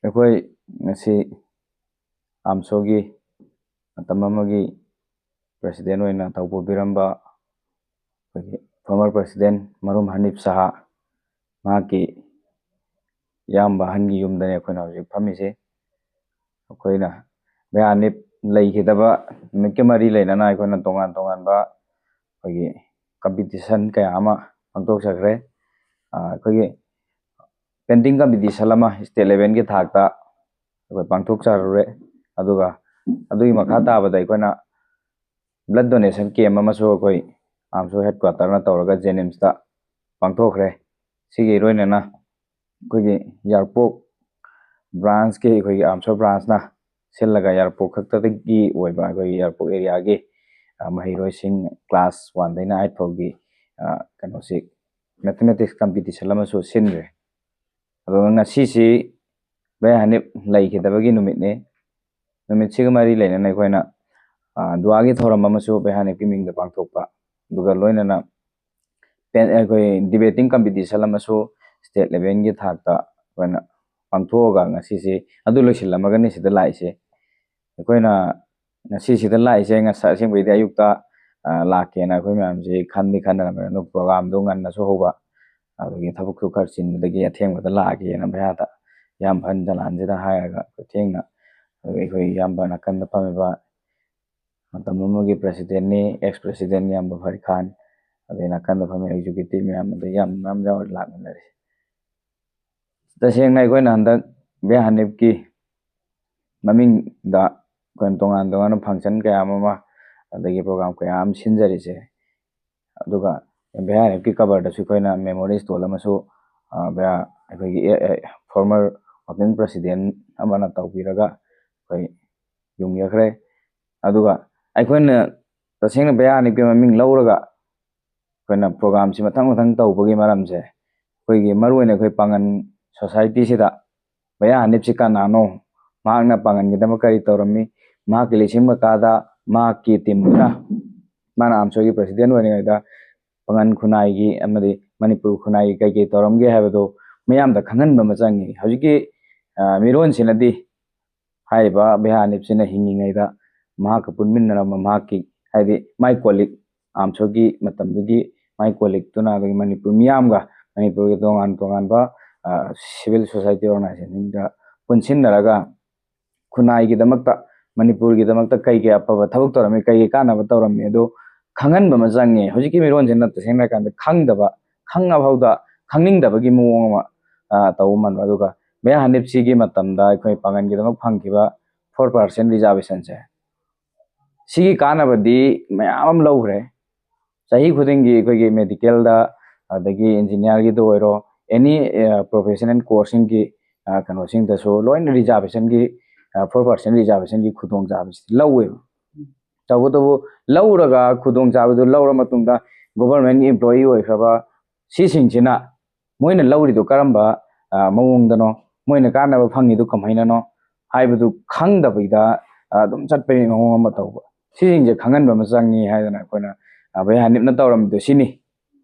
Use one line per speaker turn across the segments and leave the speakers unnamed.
ꯑꯩꯈꯣꯏ ꯉꯁꯤ ꯑꯥꯝꯁꯣꯒꯤ ꯃꯇꯝ ꯑꯃꯒꯤ ꯄ꯭ꯔꯦꯁꯤꯗꯦꯟ ꯑꯣꯏꯅ ꯇꯧꯕꯤꯔꯝꯕ ꯑꯩꯈꯣꯏꯒꯤ ꯐꯣꯔꯃꯔ ꯄ꯭ꯔꯦꯁꯤꯗꯦꯟ ꯃꯔꯍꯨꯝ ꯍꯅꯤꯞ ꯁꯥꯍ ꯃꯍꯥꯛꯀꯤ ꯏꯌꯥꯝꯕ ꯑꯍꯟꯒꯤ ꯌꯨꯝꯗꯅꯤ ꯑꯩꯈꯣꯏꯅ ꯍꯧꯖꯤꯛ ꯐꯝꯃꯤꯁꯦ꯫ ꯑꯩꯈꯣꯏꯅ ꯚꯩꯌꯥ ꯍꯅꯤꯞ ꯂꯩꯈꯤꯗꯕ ꯅꯨꯃꯤꯠꯀ ꯃꯔꯤ ꯂꯩꯅꯅ ꯑꯩꯈꯣꯏꯅ ꯇꯣꯉꯥꯟ ꯇꯣꯉꯥꯟꯕ ꯑꯩꯈꯣꯏꯒꯤ ꯀꯝꯄꯤꯇꯤꯁꯟ ꯀꯌꯥ ꯑꯃ ꯄꯥꯡꯊꯣꯛꯆꯈ꯭ꯔꯦ꯫ ꯑꯩꯈꯣꯏꯒꯤ ꯄꯦꯟꯇꯤꯡ ꯀꯝꯄꯤꯇꯤꯁꯟ ꯑꯃ ꯁ꯭ꯇꯦꯠ ꯂꯦꯚꯦꯜꯒꯤ ꯊꯥꯛꯇ ꯑꯩꯈꯣꯏ ꯄꯥꯡꯊꯣꯛꯆꯔꯨꯔꯦ꯫ ꯑꯗꯨꯒ ꯑꯗꯨꯒꯤ ꯃꯈꯥ ꯇꯥꯕꯗ ꯑꯩꯈꯣꯏꯅ ꯕ꯭ꯂꯗ ꯗꯣꯅꯦꯁꯟ ꯀꯦꯝ ꯑꯃꯁꯨ ꯑꯩꯈꯣꯏ ꯑꯥꯝꯁꯣ ꯍꯦꯗꯀ꯭ꯋꯥꯇꯔꯅ ꯇꯧꯔꯒ ꯖꯦꯅꯤꯝꯁꯇ ꯄꯥꯡꯊꯣꯛꯈ꯭ꯔꯦ꯫ ꯁꯤꯒꯤ ꯏꯔꯣꯏꯅꯅ ꯑꯩꯈꯣꯏꯒꯤ ꯌꯥꯔꯄꯣꯛ ꯕ꯭ꯔꯥꯟꯁꯀꯤ ꯑꯩꯈꯣꯏꯒꯤ ꯑꯥꯝꯁꯣ ꯕ꯭ꯔꯥꯟꯁꯅ ꯁꯤꯜꯂꯒ ꯌꯥꯔꯄꯣꯛ ꯈꯛꯇꯗꯒꯤ ꯑꯣꯏꯕ ꯑꯩꯈꯣꯏꯒꯤ ꯌꯥꯔꯄꯣꯛ ꯑꯦꯔꯤꯌꯥꯒꯤ ꯃꯍꯩꯔꯣꯏꯁꯤꯡ ꯀ꯭ꯂꯥꯁ 1ꯗꯩꯅ 8 ꯐꯥꯎꯒꯤ ꯀꯩꯅꯣꯁꯤ ꯃꯦꯊꯃꯦꯇꯤꯛꯁ ꯀꯝꯄꯤꯇꯤꯁꯟ ꯑꯃꯁꯨ ꯁꯤꯟꯈ꯭ꯔꯦ꯫ ꯑꯗꯨꯒ ꯉꯁꯤꯁꯤ ꯚꯩꯌꯥ ꯍꯅꯤꯞ ꯂꯩꯈꯤꯗꯕꯒꯤ ꯅꯨꯃꯤꯠꯅꯤ꯫ ꯅꯨꯃꯤꯠꯁꯤꯒ ꯃꯔꯤ ꯂꯩꯅꯅ ꯑꯩꯈꯣꯏꯅ ꯗꯨꯋꯥꯒꯤ ꯊꯧꯔꯝ ꯑꯃꯁꯨ ꯚꯩꯌꯥ ꯍꯅꯤꯞꯀꯤ ꯃꯤꯡꯗ ꯄꯥꯡꯊꯣꯛꯄ, ꯑꯗꯨꯒ ꯂꯣꯏꯅꯅ ꯑꯩꯈꯣꯏ ꯗꯤꯕꯦꯇꯤꯡ ꯀꯝꯄꯤꯇꯤꯁꯟ ꯑꯃꯁꯨ ꯁ꯭ꯇꯦꯠ ꯂꯦꯚꯦꯜꯒꯤ ꯊꯥꯛꯇ ꯑꯩꯈꯣꯏꯅ ꯄꯥꯡꯊꯣꯛꯑꯒ ꯉꯁꯤꯁꯤ ꯑꯗꯨ ꯂꯣꯏꯁꯤꯜꯂꯝꯃꯒꯅꯤ ꯁꯤꯗ ꯂꯥꯛꯏꯁꯦ꯫ ꯑꯩꯈꯣꯏꯅ ꯉꯁꯤ ꯁꯤꯗ ꯂꯥꯛꯏꯁꯦ ꯉꯁꯥꯏ ꯑꯁꯦꯡꯕꯩꯗꯤ ꯑꯌꯨꯛꯇ ꯂꯥꯛꯀꯦꯅ ꯑꯩꯈꯣꯏ ꯃꯌꯥꯝꯁꯤ ꯈꯟꯅꯔꯝꯃꯦ, ꯑꯗꯨ ꯄ꯭ꯔꯣꯒꯥꯝꯗꯣ ꯉꯟꯅꯁꯨ ꯍꯧꯕ ꯑꯗꯨꯒꯤ ꯊꯕꯛꯁꯨ ꯈꯔ ꯆꯤꯟꯕꯗꯒꯤ ꯑꯊꯦꯡꯕꯗ ꯂꯥꯛꯑꯒꯦꯅ ꯚꯩꯌꯥꯗ ꯏꯌꯥꯝꯕ ꯑꯍꯟ ꯖꯂꯥꯟꯁꯤꯗ ꯍꯥꯏꯔꯒ ꯊꯦꯡꯅ ꯑꯩꯈꯣꯏ ꯏꯌꯥꯝꯕ ꯅꯥꯀꯟꯗ ꯐꯝꯃꯤꯕ ꯃꯇꯝ ꯑꯃꯒꯤ ꯄ꯭ꯔꯦꯁꯤꯗꯦꯟꯅꯤ ꯑꯦꯛꯁ ꯄ꯭ꯔꯦꯁꯤꯗꯦꯟ ꯏꯌꯥꯝꯕ ꯐꯔꯤꯛ ꯈꯥꯟ, ꯑꯗꯩ ꯅꯥꯀꯟꯗ ꯐꯝꯃꯤ ꯑꯦꯛꯖꯤꯀ꯭ꯌꯨꯇꯤꯚ ꯃꯌꯥꯝ ꯑꯗꯩ ꯌꯥꯝ ꯌꯥꯎꯔ ꯂꯥꯛꯃꯤꯟꯅꯔꯤ꯫ ꯇꯁꯦꯡꯅ ꯑꯩꯈꯣꯏꯅ ꯍꯟꯗꯛ ꯚꯩꯌꯥ ꯍꯅꯤꯞꯀꯤ ꯃꯃꯤꯡꯗ ꯑꯩꯈꯣꯏꯅ ꯇꯣꯉꯥꯟ ꯇꯣꯉꯥꯟꯕ ꯐꯪꯁꯟ ꯀꯌꯥ ꯑꯃ ꯑꯗꯒꯤ ꯄ꯭ꯔꯣꯒꯥꯝ ꯀꯌꯥ ꯑꯃ ꯁꯤꯟꯖꯔꯤꯁꯦ, ꯑꯗꯨꯒ ꯚꯩꯌꯥ ꯍꯅꯤꯞꯀꯤ ꯀꯕꯔꯗꯁꯨ ꯑꯩꯈꯣꯏꯅ ꯃꯦꯃꯣꯔꯤ ꯁ꯭ꯇꯣꯜ ꯑꯃꯁꯨ ꯑꯩꯈꯣꯏꯒꯤ ꯐꯣꯔꯃꯔ ꯋꯥꯔꯀꯤꯡ ꯄ꯭ꯔꯦꯁꯤꯗꯦꯟ ꯑꯃꯅ ꯇꯧꯕꯤꯔꯒ ꯑꯩꯈꯣꯏ ꯌꯨꯡꯖꯈ꯭ꯔꯦ꯫ ꯑꯗꯨꯒ ꯑꯩꯈꯣꯏꯅ ꯇꯁꯦꯡꯅ ꯚꯩꯌꯥ ꯍꯅꯤꯞꯀꯤ ꯃꯃꯤꯡ ꯂꯧꯔꯒ ꯑꯩꯈꯣꯏꯅ ꯄ꯭ꯔꯣꯒꯥꯝꯁꯤ ꯃꯊꯪ ꯃꯊꯪ ꯇꯧꯕꯒꯤ ꯃꯔꯝꯁꯦ, ꯑꯩꯈꯣꯏꯒꯤ ꯃꯔꯨꯑꯣꯏꯅ ꯑꯩꯈꯣꯏ ꯄꯥꯉꯟ ꯁꯣꯁꯥꯏꯇꯤꯁꯤꯗ ꯚꯩꯌꯥ ꯍꯅꯤꯞꯁꯤ ꯀꯅꯥꯅꯣ, ꯃꯍꯥꯛꯅ ꯄꯥꯉꯟꯒꯤꯗꯃꯛ ꯀꯔꯤ ꯇꯧꯔꯝꯃꯤ, ꯃꯍꯥꯛꯀꯤ ꯂꯤꯆꯤꯡ ꯃꯈꯥꯗ ꯃꯍꯥꯛꯀꯤ ꯇꯤꯝꯗꯨꯅ ꯃꯥꯅ ꯑꯥꯝꯁꯣꯒꯤ ꯄ꯭ꯔꯦꯁꯤꯗꯦꯟ ꯑꯣꯏꯔꯤꯉꯩꯗ ꯄꯥꯉꯟ ꯈꯨꯟꯅꯥꯏꯒꯤ ꯑꯃꯗꯤ ꯃꯅꯤꯄꯨꯔ ꯈꯨꯟꯅꯥꯏꯒꯤ ꯀꯩꯀꯩ ꯇꯧꯔꯝꯒꯦ ꯍꯥꯏꯕꯗꯨ ꯃꯌꯥꯝꯗ ꯈꯪꯍꯟꯕ ꯑꯃ ꯆꯪꯉꯤ꯫ ꯍꯧꯖꯤꯛꯀꯤ ꯃꯤꯔꯣꯟꯁꯤꯅꯗꯤ ꯍꯥꯏꯔꯤꯕ ꯚꯩꯌꯥ ꯍꯅꯤꯞꯁꯤꯅ ꯍꯤꯡꯉꯤꯉꯩꯗ ꯃꯍꯥꯛꯀ ꯄꯨꯟꯃꯤꯟꯅꯔꯝꯕ ꯃꯍꯥꯛꯀꯤ ꯍꯥꯏꯗꯤ ꯃꯥꯏ ꯀꯣꯂꯤꯛ ꯑꯥꯝꯁꯣꯒꯤ ꯃꯇꯝꯗꯨꯒꯤ ꯃꯥꯏ ꯀꯣꯂꯤꯛꯇꯨꯅ ꯑꯩꯈꯣꯏꯒꯤ ꯃꯅꯤꯄꯨꯔ ꯃꯤꯌꯥꯝꯒ ꯃꯅꯤꯄꯨꯔꯒꯤ ꯇꯣꯉꯥꯟ ꯇꯣꯉꯥꯟꯕ ꯁꯤꯚꯤꯜ ꯁꯣꯁꯥꯏꯇꯤ ꯑꯣꯔꯒꯅꯥꯏꯖꯦꯁꯟꯁꯤꯡꯗ ꯄꯨꯟꯁꯤꯟꯅꯔꯒ ꯈꯨꯟꯅꯥꯏꯒꯤꯗꯃꯛꯇ ꯃꯅꯤꯄꯨꯔꯒꯤꯗꯃꯛꯇ ꯀꯩꯀꯩ ꯑꯐꯕ ꯊꯕꯛ ꯇꯧꯔꯝꯃꯤ, ꯀꯩꯀꯩ ꯀꯥꯟꯅꯕ ꯇꯧꯔꯝꯃꯤ ꯑꯗꯨ ꯈꯪꯍꯟꯕ ꯑꯃ ꯆꯪꯉꯦ꯫ ꯍꯧꯖꯤꯛꯀꯤ ꯃꯤꯔꯣꯟꯁꯤꯅ ꯇꯁꯦꯡꯅ ꯍꯥꯏꯔꯀꯥꯟꯗ ꯈꯪꯗꯕ, ꯈꯪꯉꯐꯥꯎꯗ ꯈꯪꯅꯤꯡꯗꯕꯒꯤ ꯃꯑꯣꯡ ꯑꯃ ꯇꯧꯕ ꯃꯥꯟꯕ꯫ ꯑꯗꯨꯒ ꯚꯩꯌꯥ ꯍꯅꯤꯞꯁꯤꯒꯤ ꯃꯇꯝꯗ ꯑꯩꯈꯣꯏ ꯄꯥꯉꯟꯒꯤꯗꯃꯛ ꯐꯪꯈꯤꯕ 4% ꯔꯤꯖꯥꯔꯕꯦꯁꯟꯁꯦ, ꯁꯤꯒꯤ ꯀꯥꯟꯅꯕꯗꯤ ꯃꯌꯥꯝ ꯑꯃ ꯂꯧꯈ꯭ರೆ꯫ ꯆꯍꯤ ꯈꯨꯗꯤꯡꯒꯤ ꯑꯩꯈꯣꯏꯒꯤ ꯃꯦꯗꯤꯀꯦꯜꯗ ꯑꯗꯒꯤ ꯏꯟꯖꯤꯅꯤꯌꯥꯔꯒꯤꯗ ꯑꯣꯏꯔꯣ ꯑꯦꯅꯤ ꯄ꯭ꯔꯣꯐꯦꯁꯅꯦꯜ ꯀꯣꯔꯁꯁꯤꯡꯒꯤ ꯀꯩꯅꯣꯁꯤꯡꯗꯁꯨ ꯂꯣꯏꯅ ꯔꯤꯖꯥꯔꯕꯦꯁꯟꯒꯤ 4% ꯔꯤꯖꯥꯔꯕꯦꯁꯟꯒꯤ ꯈꯨꯗꯣꯡꯆꯥꯕꯁꯤ ꯂꯧꯋꯦꯕ꯫ ꯇꯧꯕꯇꯕꯨ ꯂꯧꯔꯒ ꯈꯨꯗꯣꯡꯆꯥꯕꯗꯨ ꯂꯧꯔ ꯃꯇꯨꯡꯗ ꯒꯣꯚꯔꯟꯃꯦꯟꯠ ꯏꯝꯄ꯭ꯂꯣꯌꯤ ꯑꯣꯏꯈ꯭ꯔꯕ ꯁꯤꯁꯤꯡꯁꯤꯅ ꯃꯣꯏꯅ ꯂꯧꯔꯤꯗꯨ ꯀꯔꯝꯕ ꯃꯑꯣꯡꯗꯅꯣ, ꯃꯣꯏꯅ ꯀꯥꯟꯅꯕ ꯐꯪꯉꯤꯗꯨ ꯀꯃꯥꯏꯅꯅꯣ ꯍꯥꯏꯕꯗꯨ ꯈꯪꯗꯕꯤꯗ ꯑꯗꯨꯝ ꯆꯠꯄꯒꯤ ꯃꯑꯣꯡ ꯑꯃ ꯇꯧꯕ, ꯁꯤꯁꯤꯡꯁꯦ ꯈꯪꯍꯟꯕ ꯑꯃ ꯆꯪꯉꯤ ꯍꯥꯏꯗꯅ ꯑꯩꯈꯣꯏꯅ ꯚꯩꯌꯥ ꯍꯅꯤꯞꯅ ꯇꯧꯔꯝꯃꯤꯗꯨ ꯁꯤꯅꯤ꯫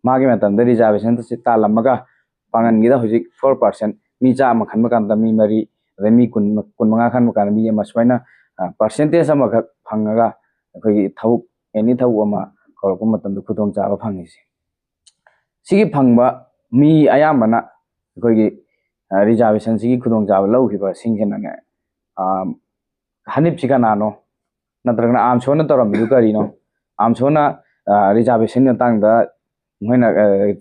ꯃꯥꯒꯤ ꯃꯇꯝꯗ ꯔꯤꯖꯥꯔꯕꯦꯁꯟꯁꯤ ꯇꯥꯜꯂꯝꯃꯒ ꯄꯥꯉꯟꯒꯤꯗ ꯍꯧꯖꯤꯛ 4%, ꯃꯤ 100 ꯈꯟꯕ ꯀꯥꯟꯗ ꯃꯤ 4, ꯑꯗꯩ ꯃꯤ 15 ꯈꯟꯕ ꯀꯥꯟꯗ ꯃꯤ 1, ꯁꯨꯃꯥꯏꯅ ꯄꯥꯔꯁꯦꯟꯇꯦꯖ ꯑꯃꯈꯛ ꯐꯪꯉꯒ ꯑꯩꯈꯣꯏꯒꯤ ꯊꯕꯛ ꯑꯦꯅꯤ ꯊꯕꯛ ꯑꯃ ꯀꯧꯔꯛꯄ ꯃꯇꯝꯗ ꯈꯨꯗꯣꯡꯆꯥꯕ ꯐꯪꯉꯤꯁꯦ꯫ ꯁꯤꯒꯤ ꯐꯪꯕ ꯃꯤ ꯑꯌꯥꯝꯕꯅ ꯑꯩꯈꯣꯏꯒꯤ ꯔꯤꯖꯥꯔꯕꯦꯁꯟꯁꯤꯒꯤ ꯈꯨꯗꯣꯡꯆꯥꯕ ꯂꯧꯈꯤꯕꯁꯤꯡꯁꯤꯅꯅꯦ ꯍꯅꯤꯞꯁꯤ ꯀꯅꯥꯅꯣ, ꯅꯠꯇ꯭ꯔꯒꯅ ꯑꯥꯝꯁꯣꯅ ꯇꯧꯔꯝꯃꯤꯗꯨ ꯀꯔꯤꯅꯣ, ꯑꯥꯝꯁꯣꯅ ꯔꯤꯖꯥꯔꯕꯦꯁꯟꯒꯤ ꯃꯇꯥꯡꯗ ꯃꯣꯏꯅ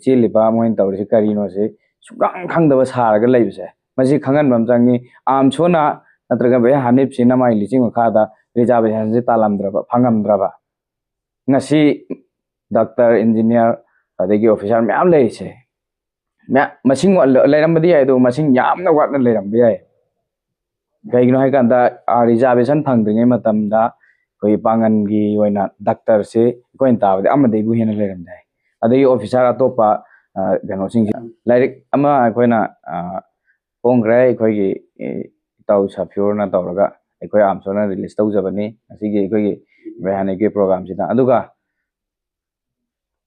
ꯆꯦꯜꯂꯤꯕ ꯃꯣꯏꯅ ꯇꯧꯔꯤꯁꯤ ꯀꯔꯤꯅꯣꯁꯤ ꯁꯨꯡꯈꯪ ꯈꯪꯗꯕ ꯁꯥꯔꯒ ꯂꯩꯕꯁꯦ, ꯃꯁꯤ ꯈꯪꯍꯟꯕ ꯑꯃ ꯆꯪꯉꯤ꯫ ꯑꯥꯝꯁꯣꯅ ꯅꯠꯇ꯭ꯔꯒ ꯚꯩꯌꯥ ꯍꯅꯤꯞꯁꯤꯅ ꯃꯥꯏ ꯂꯤꯆꯤꯡ ꯃꯈꯥꯗ ꯔꯤꯖꯥꯔꯕꯦꯁꯟꯁꯤ ꯇꯥꯜꯂꯝꯗ꯭ꯔꯕ, ꯐꯪꯉꯝꯗ꯭ꯔꯕ ꯉꯁꯤ ꯗꯥꯛꯇꯔ, ꯏꯟꯖꯤꯅꯤꯌꯥꯔ ꯑꯗꯒꯤ ꯑꯣꯐꯤꯁꯥꯔ ꯃꯌꯥꯝ ꯂꯩꯔꯤꯁꯦ, ꯃꯁꯤꯡ ꯂꯩꯔꯝꯕꯗꯤ ꯌꯥꯏ ꯑꯗꯨꯕꯨ ꯃꯁꯤꯡ ꯌꯥꯝꯅ ꯋꯥꯠꯅ ꯂꯩꯔꯝꯕ ꯌꯥꯏ꯫ ꯀꯩꯒꯤꯅꯣ ꯍꯥꯏꯀꯥꯟꯗ ꯔꯤꯖꯥꯔꯕꯦꯁꯟ ꯐꯪꯗ꯭ꯔꯤꯉꯩ ꯃꯇꯝꯗ ꯑꯩꯈꯣꯏ ꯄꯥꯉꯟꯒꯤ ꯑꯣꯏꯅ ꯗꯥꯛꯇꯔꯁꯤ ꯑꯩꯈꯣꯏꯅ ꯇꯥꯕꯗꯤ ꯑꯃꯗꯩꯕꯨ ꯍꯦꯟꯅ ꯂꯩꯔꯝꯗꯦ ꯍꯥꯏ꯫ ꯑꯗꯒꯤ ꯑꯣꯐꯤꯁꯥꯔ ꯑꯇꯣꯞꯄ ꯀꯩꯅꯣꯁꯤꯡꯁꯤ ꯂꯥꯏꯔꯤꯛ ꯑꯃ ꯑꯩꯈꯣꯏꯅ ꯐꯣꯡꯈ꯭ꯔꯦ, ꯑꯩꯈꯣꯏꯒꯤ ꯏꯇꯥꯎ ꯁꯐꯤꯌꯣꯔꯅ ꯇꯧꯔꯒ ꯑꯩꯈꯣꯏ ꯑꯥꯝꯁꯣꯅ ꯔꯤꯂꯤꯁ ꯇꯧꯖꯕꯅꯤ ꯉꯁꯤꯒꯤ ꯑꯩꯈꯣꯏꯒꯤ ꯚꯩꯌꯥ ꯍꯅꯤꯞꯀꯤ ꯄ꯭ꯔꯣꯒꯥꯝꯁꯤꯗ꯫ ꯑꯗꯨꯒ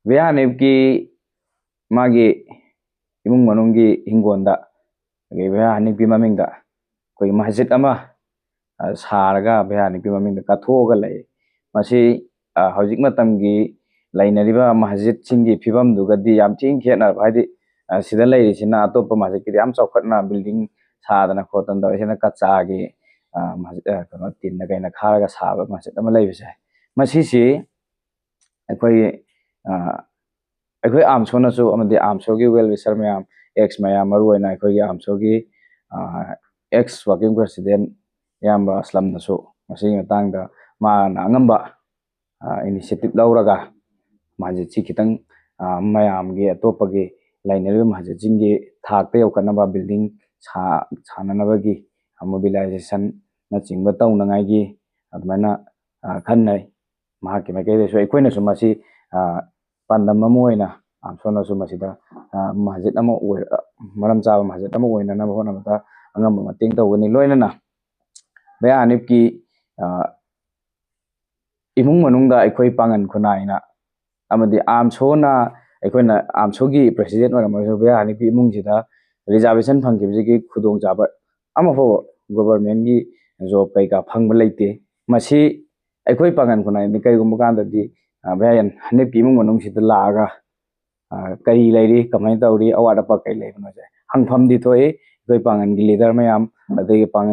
ꯚꯩꯌꯥ ꯍꯅꯤꯞꯀꯤ ꯃꯥꯒꯤ ꯏꯃꯨꯡ ꯃꯅꯨꯡꯒꯤ ꯍꯤꯡꯒꯣꯜꯗ ꯑꯩꯈꯣꯏ ꯚꯩꯌꯥ ꯍꯅꯤꯞꯀꯤ ꯃꯃꯤꯡꯗ ꯑꯩꯈꯣꯏꯒꯤ ꯃꯁꯖꯤꯠ ꯑꯃ ꯁꯥꯔꯒ ꯚꯩꯌꯥꯅꯤꯄꯤ ꯃꯃꯤꯡꯗ ꯀꯠꯊꯣꯛꯑꯒ ꯂꯩ ꯃꯁꯤ ꯍꯧꯖꯤꯛ ꯃꯇꯝꯒꯤ ꯂꯩꯅꯔꯤꯕ ꯃꯁꯖꯤꯠꯁꯤꯡꯒꯤ ꯐꯤꯕꯝꯗꯨꯒꯗꯤ ꯌꯥꯝ ꯊꯤꯅ ꯈꯦꯠꯅꯕ ꯍꯥꯏꯗꯤ ꯁꯤꯗ ꯂꯩꯔꯤꯁꯤꯅ ꯑꯇꯣꯞꯄ ꯃꯁꯖꯤꯠꯀꯤꯗꯤ ꯌꯥꯝ ꯆꯥꯎꯈꯠꯅ ꯕꯤꯜꯗꯤꯡ ꯁꯥꯗꯅ ꯈꯣꯠꯇꯅ ꯇꯧꯔꯤꯁꯤꯅ ꯀꯆꯥꯒꯤ ꯀꯩꯅꯣ ꯇꯤꯟꯅ ꯀꯩꯅ ꯈꯥꯔꯒ ꯁꯥꯕ ꯃꯁꯖꯤꯠ ꯑꯃ ꯂꯩꯕꯁꯦ ꯃꯁꯤꯁꯤ ꯑꯩꯈꯣꯏ ꯑꯥꯝꯁꯣꯅꯁꯨ ꯑꯃꯗꯤ ꯑꯥꯝꯁꯣꯒꯤ ꯋꯦꯜ ꯋꯤꯁꯔ ꯃꯌꯥꯝ ꯑꯦꯛꯁ ꯃꯌꯥꯝ ꯃꯔꯨꯑꯣꯏꯅ ꯑꯩꯈꯣꯏꯒꯤ ꯑꯥꯝꯁꯣꯒꯤ ꯑꯦꯛꯁ ꯋꯥꯔꯀꯤꯡ ꯄ꯭ꯔꯦꯁꯤꯗꯦꯟ ꯏꯌꯥꯝꯕ ꯑꯁꯂꯝꯅꯁꯨ ꯃꯁꯤꯒꯤ ꯃꯇꯥꯡꯗ ꯃꯥꯅ ꯑꯉꯝꯕ ꯏꯅꯤꯁꯤꯌꯦꯇꯤꯞ ꯂꯧꯔꯒ ꯃꯁꯖꯤꯠꯁꯤ ꯈꯤꯇꯪ ꯃꯌꯥꯝꯒꯤ ꯑꯇꯣꯞꯄꯒꯤ ꯂꯩꯅꯔꯤꯕ ꯃꯁꯖꯤꯠꯁꯤꯡꯒꯤ ꯊꯥꯛꯇ ꯌꯧꯈꯠꯅꯕ ꯕꯤꯜꯗꯤꯡ ꯁꯥꯅꯅꯕꯒꯤ ꯃꯣꯕꯤꯂꯥꯏꯖꯦꯁꯟꯅꯆꯤꯡꯕ ꯇꯧꯅꯉꯥꯏꯒꯤ ꯑꯗꯨꯃꯥꯏꯅ ꯈꯟꯅꯩ ꯃꯍꯥꯛꯀꯤ ꯃꯥꯏꯀꯩꯗꯁꯨ ꯑꯩꯈꯣꯏꯅꯁꯨ ꯃꯁꯤ ꯄꯥꯟꯗꯝ ꯑꯃ ꯑꯣꯏꯅ ꯑꯥꯝꯁꯣꯅꯁꯨ ꯃꯁꯤꯗ ꯃꯁꯖꯤꯠ ꯑꯃ ꯃꯔꯝ ꯆꯥꯕ ꯃꯁꯖꯤꯠ ꯑꯃ ꯑꯣꯏꯅꯅꯕ ꯍꯣꯠꯅꯕꯗ ꯑꯉꯝꯕ ꯃꯇꯦꯡ ꯇꯧꯒꯅꯤ ꯂꯣꯏꯅꯅ ꯚꯩꯌꯥ ꯍꯅꯤꯐꯀꯤ ꯏꯃꯨꯡ ꯃꯅꯨꯡꯗ ꯑꯩꯈꯣꯏ ꯄꯥꯉꯟ ꯈꯨꯟꯅꯥꯏꯅ ꯑꯃꯗꯤ ꯑꯥꯝꯁꯣꯅ ꯑꯩꯈꯣꯏꯅ ꯑꯥꯝꯁꯣꯒꯤ ꯄ꯭ꯔꯦꯁꯤꯗꯦꯟ ꯑꯣꯏꯔꯝꯃꯒꯁꯨ ꯚꯩꯌꯥ ꯍꯅꯤꯐꯀꯤ ꯏꯃꯨꯡꯁꯤꯗ ꯔꯤꯖꯥꯔꯕꯦꯁꯟ ꯐꯪꯈꯤꯕꯁꯤꯒꯤ ꯈꯨꯗꯣꯡꯆꯥꯕ ꯑꯃꯐꯥꯎꯕ ꯒꯣꯚꯔꯟꯃꯦꯟꯒꯤ ꯖꯣꯕ ꯀꯩꯀꯥ ꯐꯪꯕ ꯂꯩꯇꯦ ꯃꯁꯤ ꯑꯩꯈꯣꯏ ꯄꯥꯉꯟ ꯈꯨꯟꯅꯥꯏꯅ ꯀꯔꯤꯒꯨꯝꯕ ꯀꯥꯟꯗꯗꯤ ꯚꯩꯌꯥ ꯍꯅꯤꯐꯀꯤ ꯏꯃꯨꯡ ꯃꯅꯨꯡꯁꯤꯗ ꯂꯥꯛꯑꯒ ꯀꯔꯤ ꯂꯩꯔꯤ ꯀꯃꯥꯏꯅ ꯇꯧꯔꯤ ꯑꯋꯥꯠ ꯑꯄꯥ ꯀꯔꯤ ꯂꯩꯕꯅꯣꯁꯦ ꯍꯪꯐꯝꯗꯤ ꯊꯣꯛꯏ ꯑꯩꯈꯣꯏ ꯄꯥꯉꯟꯒꯤ ꯂꯤꯗꯔ ꯃꯌꯥꯝ ꯑꯗꯒꯤ ꯄꯥꯉꯟ